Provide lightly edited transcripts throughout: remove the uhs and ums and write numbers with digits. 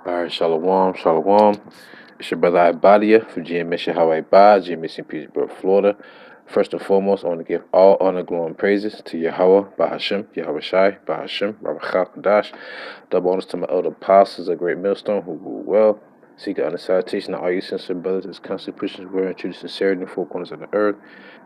Alright, Shalom, Shalom. It's your brother Ibadia from GMSsaintpetersburg, Florida. First and foremost, I want to give all honor, glory, and praises to Yahweh, Bahashem, Yahweh Shai, Bahashem, Rabachah Kadash. Double honors to my elder apostles, a great millstone who rule well. Seek the salutation of all you sincere brothers as constantly pushing his word and true sincerity in the four corners of the earth.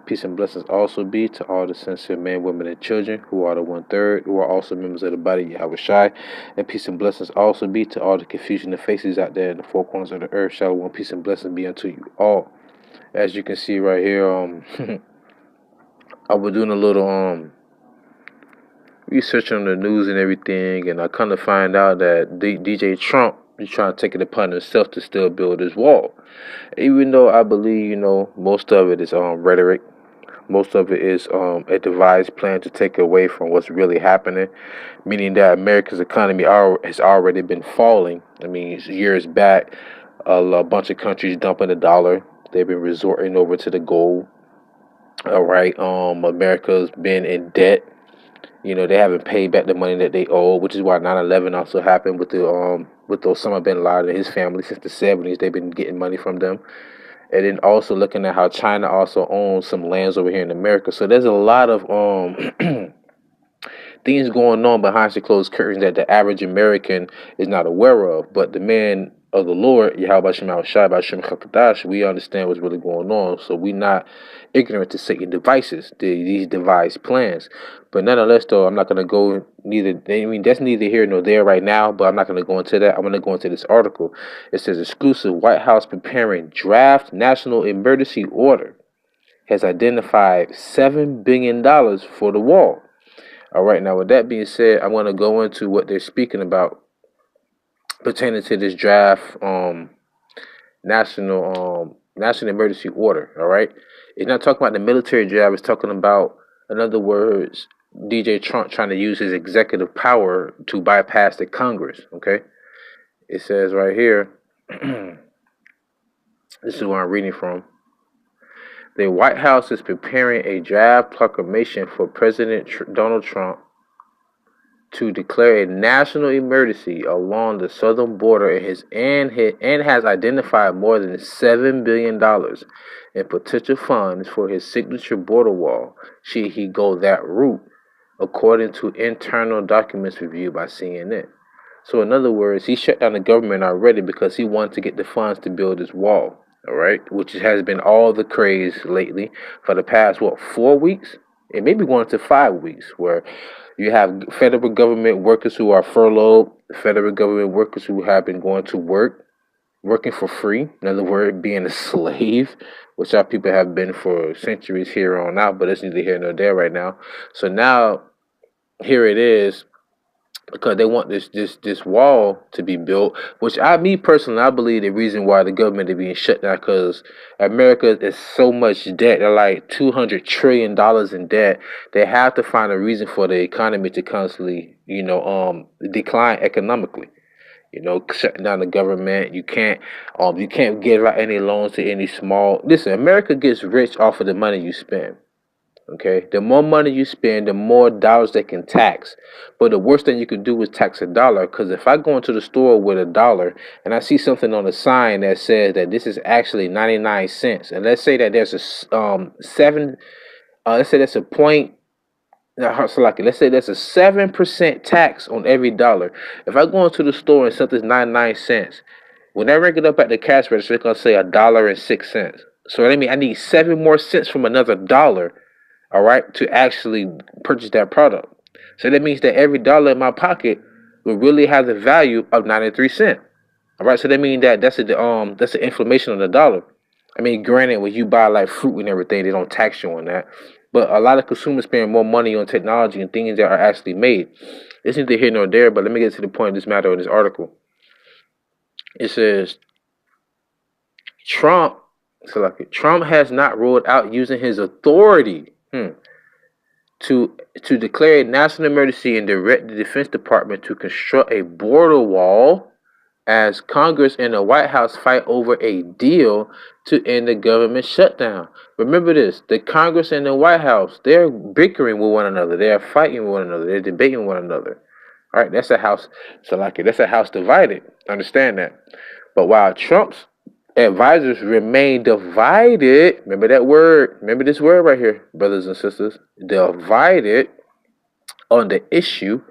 Peace and blessings also be to all the sincere men, women, and children who are the 1/3, who are also members of the body of Yahweh Shai. And peace and blessings also be to all the confusion and faces out there in the four corners of the earth. Shalom, peace and blessings be unto you all. As you can see right here, I was doing a little research on the news and everything, and I kind of find out that DJ Trump is trying to take it upon himself to still build his wall. Even though I believe, most of it is rhetoric. Most of it is a devised plan to take away from what's really happening, meaning that America's economy has already been falling. I mean, years back, a bunch of countries dumping the dollar. They've been resorting over to the gold. All right. America's been in debt. They haven't paid back the money that they owe, which is why 9/11 also happened with Osama bin Laden and his family since the 70s. They've been getting money from them. And then also looking at how China also owns some lands over here in America. So there's a lot of things going on behind the closed curtains that the average American is not aware of. But the man of the Lord, Yahweh Shai, Shem Chakadash, we understand what's really going on. So we're not ignorant to Satan devices, these devised plans. But nonetheless, though, I'm not going to go neither. I mean, that's neither here nor there right now, but I'm not going to go into that. I'm going to go into this article. It says exclusive White House preparing draft national emergency order has identified $7 billion for the wall. All right, now with that being said, I'm going to go into what they're speaking about pertaining to this draft national emergency order. All right, it's not talking about the military draft. It's talking about, in other words, DJ Trump trying to use his executive power to bypass the Congress. Okay, it says right here. This is where I'm reading from. The White House is preparing a draft proclamation for President Donald Trump to declare a national emergency along the southern border and has identified more than $7 billion in potential funds for his signature border wall should he go that route, according to internal documents reviewed by CNN. So in other words, he shut down the government already because he wanted to get the funds to build his wall. All right, which has been all the craze lately for the past 4 weeks, and maybe going to 5 weeks, where you have federal government workers who are furloughed, federal government workers who have been going to work, working for free. In other words, being a slave, which our people have been for centuries here on out, but it's neither here nor there right now. So now, here it is, because they want this wall to be built, which me personally, I believe the reason why the government is being shut down, because America is so much debt. They're like $200 trillion in debt. They have to find a reason for the economy to constantly, decline economically. Shutting down the government. You can't give out any loans to any small. Listen, America gets rich off of the money you spend. Okay, the more money you spend, the more dollars they can tax. But the worst thing you can do is tax a dollar. Because if I go into the store with a dollar and I see something on the sign that says that this is actually 99 cents, and let's say that there's a let's say that's a point. So like, let's say that's a 7% tax on every dollar. If I go into the store and something's 99 cents, when I ring it up at the cash register, it's gonna say $1.06. So that means I need 7 more cents from another dollar, all right, to actually purchase that product. So that means that every dollar in my pocket will really have the value of 93 cents. All right, so that means that that's the inflation of the dollar. I mean, granted, when you buy like fruit and everything, they don't tax you on that. But a lot of consumers spend more money on technology and things that are actually made. It's neither here nor there, but let me get to the point of this matter in this article. It says Trump has not ruled out using his authority to declare a national emergency and direct the Defense Department to construct a border wall as Congress and the White House fight over a deal to end the government shutdown. Remember this, the Congress and the White House, they're bickering with one another. They're fighting with one another. They're debating with one another. All right, that's a house. So like that's a house divided. Understand that. But while Trump's advisors remain divided, remember that word, remember this word right here, brothers and sisters, divided on the issue,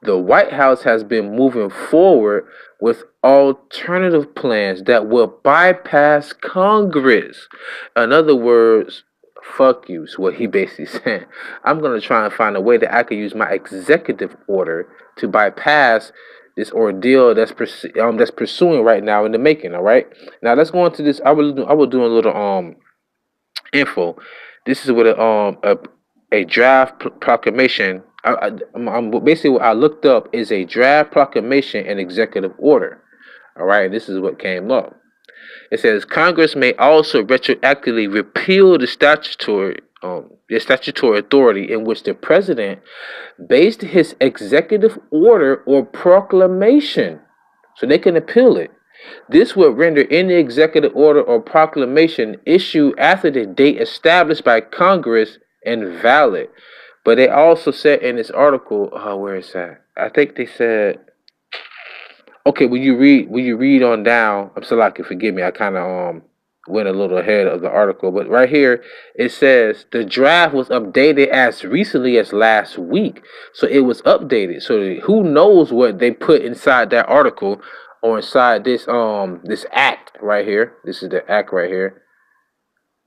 the White House has been moving forward with alternative plans that will bypass Congress. In other words, fuck you is what he basically said. I'm going to try and find a way that I can use my executive order to bypass this ordeal that's pursuing right now in the making. All right. Now let's go into this. I will do a little info. This is what a draft proclamation. Basically what I looked up is a draft proclamation and executive order. All right, this is what came up. It says Congress may also retroactively repeal the statutory authority in which the president based his executive order or proclamation, so they can appeal it. This would render any executive order or proclamation issued after the date established by Congress invalid. But they also said in this article, where is that? I think they said, okay, when you read on down, I'm so lucky, forgive me, I kind of went a little ahead of the article, but right here it says the draft was updated as recently as last week, so it was updated. So who knows what they put inside that article or inside this act right here. This is the act right here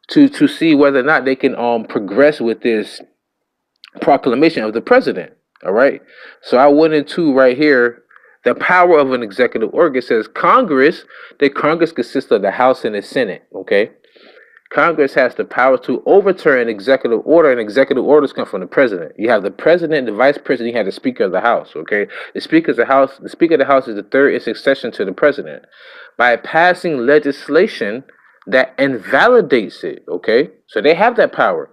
to see whether or not they can progress with this proclamation of the president. All right. So I went into right here the power of an executive organ. It says Congress consists of the House and the Senate. Okay. Congress has the power to overturn an executive order, and executive orders come from the president. You have the president, the vice president, you have the speaker of the house. Okay. The speaker of the house is the third in succession to the president. By passing legislation that invalidates it. Okay. So they have that power.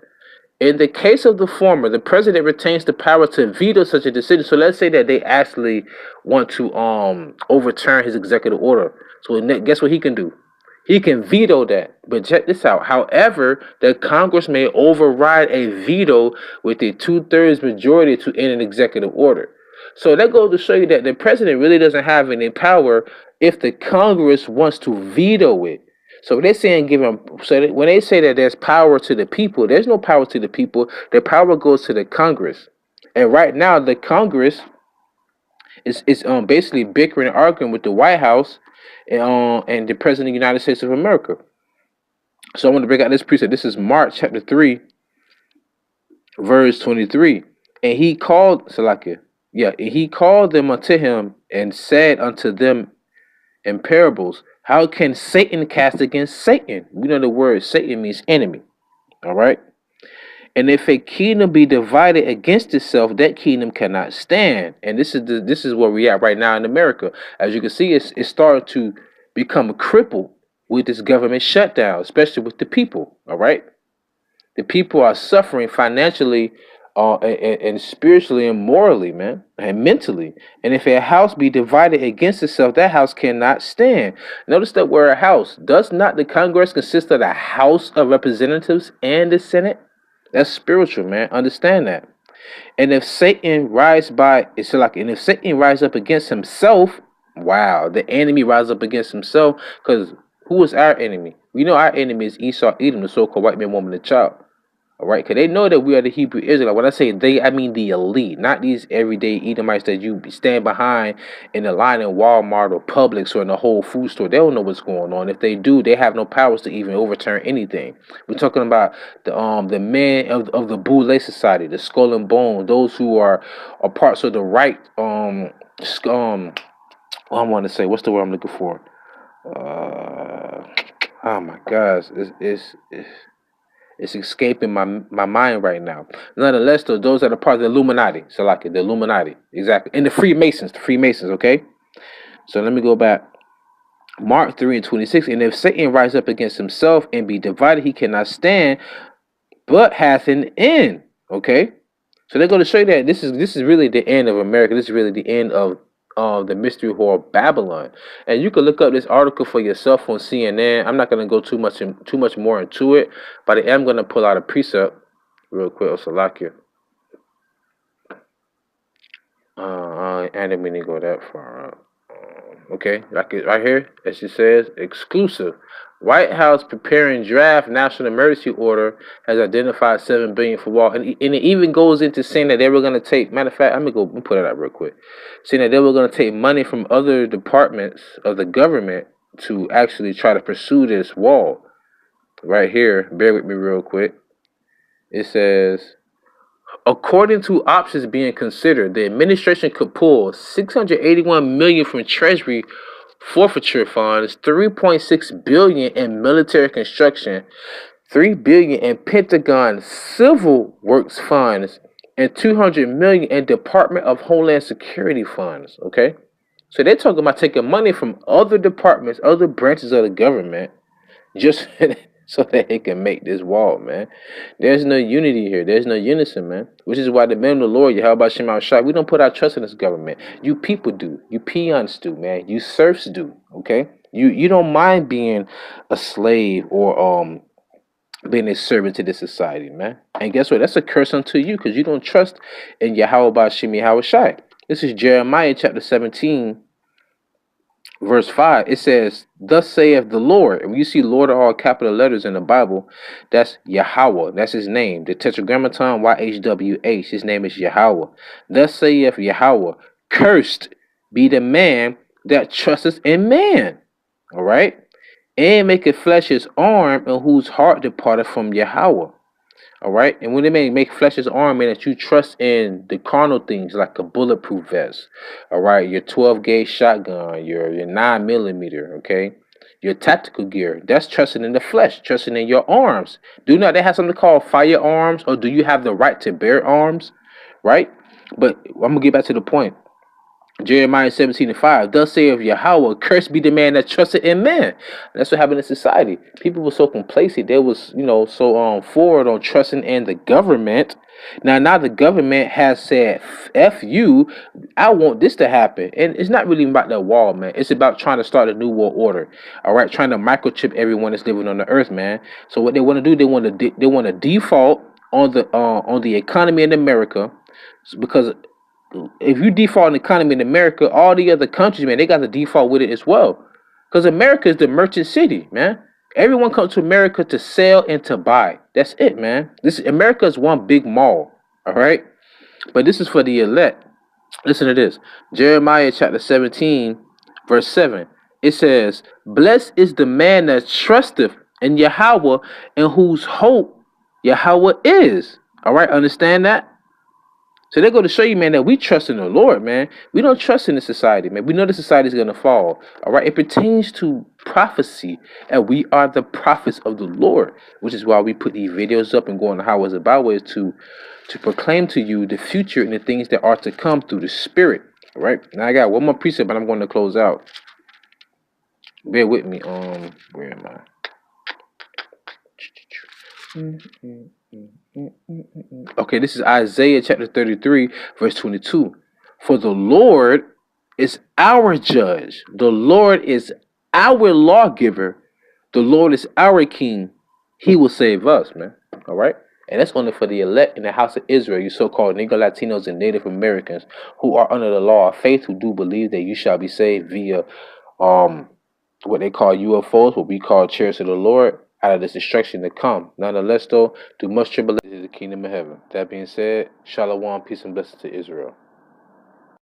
In the case of the former, the president retains the power to veto such a decision. So let's say that they actually want to overturn his executive order. So guess what he can do? He can veto that. But check this out. However, the Congress may override a veto with a 2/3 majority to end an executive order. So that goes to show you that the president really doesn't have any power if the Congress wants to veto it. So they're saying when they say that there's power to the people, there's no power to the people. The power goes to the Congress. And right now the Congress is basically bickering and arguing with the White House and the President of the United States of America. So I want to break out this precept. This is Mark chapter 3, verse 23. And he called Salakia. Yeah, and he called them unto him and said unto them in parables, how can Satan cast against Satan? We know the word Satan means enemy. All right. And if a kingdom be divided against itself, that kingdom cannot stand. And this is where we at right now in America. As you can see, it's starting to become crippled with this government shutdown, especially with the people. All right. The people are suffering financially, and spiritually and morally, man, and mentally. And if a house be divided against itself, that house cannot stand. Notice that word house. Does not the Congress consist of the House of Representatives and the Senate? That's spiritual, man. Understand that. And if Satan and if Satan rise up against himself, wow, the enemy rise up against himself, because who is our enemy? We know our enemy is Esau, Edom, the so-called white man, woman, and child. All right, because they know that we are the Hebrew Israelite. When I say they, I mean the elite, not these everyday Edomites that you stand behind in the line in Walmart or Publix or in the whole food store. They don't know what's going on. If they do, they have no powers to even overturn anything. We're talking about the men of the Boule Society, the Skull and Bone, those who are parts of the right. I want to say, what's the word I'm looking for? Oh my gosh, it's escaping my mind right now. Nonetheless, though, those are the part of the Illuminati. So like the Illuminati, exactly. And the Freemasons, okay? So let me go back. Mark 3 and 26. And if Satan rise up against himself and be divided, he cannot stand, but hath an end. Okay? So they're going to show you that this is really the end of America. This is really the end of the mystery whore Babylon. And you can look up this article for yourself on CNN. I'm not going to go too much more into it, but I am going to pull out a precept real quick. Salakia. I didn't mean to go that far up. Okay, like it right here, as it says, exclusive. White House preparing draft national emergency order has identified 7 billion for wall, and it even goes into saying that they were going to take. Matter of fact, let me put it out real quick, saying that they were going to take money from other departments of the government to actually try to pursue this wall. Right here, bear with me real quick. It says, according to options being considered, the administration could pull 681 million from Treasury forfeiture funds, 3.6 billion in military construction, 3 billion in Pentagon civil works funds, and 200 million in Department of Homeland Security funds. Okay, so they're talking about taking money from other departments, other branches of the government, just so that they can make this wall, man. There's no unity here. There's no unison, man. Which is why the men of the Lord, Yahweh Shem Shai, we don't put our trust in this government. You people do. You peons do, man. You serfs do. Okay. You don't mind being a slave or being a servant to this society, man. And guess what? That's a curse unto you because you don't trust in Yahweh Shem Shai. This is Jeremiah chapter 17. Verse 5, it says, thus saith the Lord. And when you see Lord are all capital letters in the Bible, that's Yahweh. That's his name. The tetragrammaton YHWH. His name is Yahweh. Thus saith Yahweh, cursed be the man that trusteth in man. All right? And maketh flesh his arm, and whose heart departed from Yahweh. All right, and when they make flesh his arm, man, that you trust in the carnal things like a bulletproof vest, all right, your 12 gauge shotgun, your 9 millimeter, okay, your tactical gear. That's trusting in the flesh, trusting in your arms. Do not they have something called firearms, or do you have the right to bear arms, right? But I'm gonna get back to the point. Jeremiah 17:5. Thus saith Yahweh, cursed be the man that trusted in man. That's what happened in society. People were so complacent. They was, so forward on trusting in the government. Now the government has said, F you, I want this to happen. And it's not really about that wall, man. It's about trying to start a new world order. All right, trying to microchip everyone that's living on the earth, man. So what they want to do, they want to default on the economy in America, because if you default an economy in America, all the other countries, man, they got to default with it as well. Because America is the merchant city, man. Everyone comes to America to sell and to buy. That's it, man. America is one big mall. All right. But this is for the elect. Listen to this. Jeremiah chapter 17, verse 7. It says, blessed is the man that trusteth in Yahweh, and whose hope Yahweh is. All right. Understand that? So they go to show you, man, that we trust in the Lord, man. We don't trust in the society, man. We know the society is going to fall. All right. It pertains to prophecy, and we are the prophets of the Lord, which is why we put these videos up and go on the highways and byways to proclaim to you the future and the things that are to come through the Spirit. All right. Now I got one more precept, but I'm going to close out. Bear with me. Where am I? Okay, this is Isaiah chapter 33, verse 22. For the Lord is our judge. The Lord is our lawgiver. The Lord is our king. He will save us, man. All right? And that's only for the elect in the house of Israel, you so-called Negro Latinos and Native Americans who are under the law of faith, who do believe that you shall be saved via what they call UFOs, what we call chariots of the Lord, out of this destruction to come. Nonetheless, though, through much tribulation is the kingdom of heaven. That being said, shalom, peace and blessings to Israel.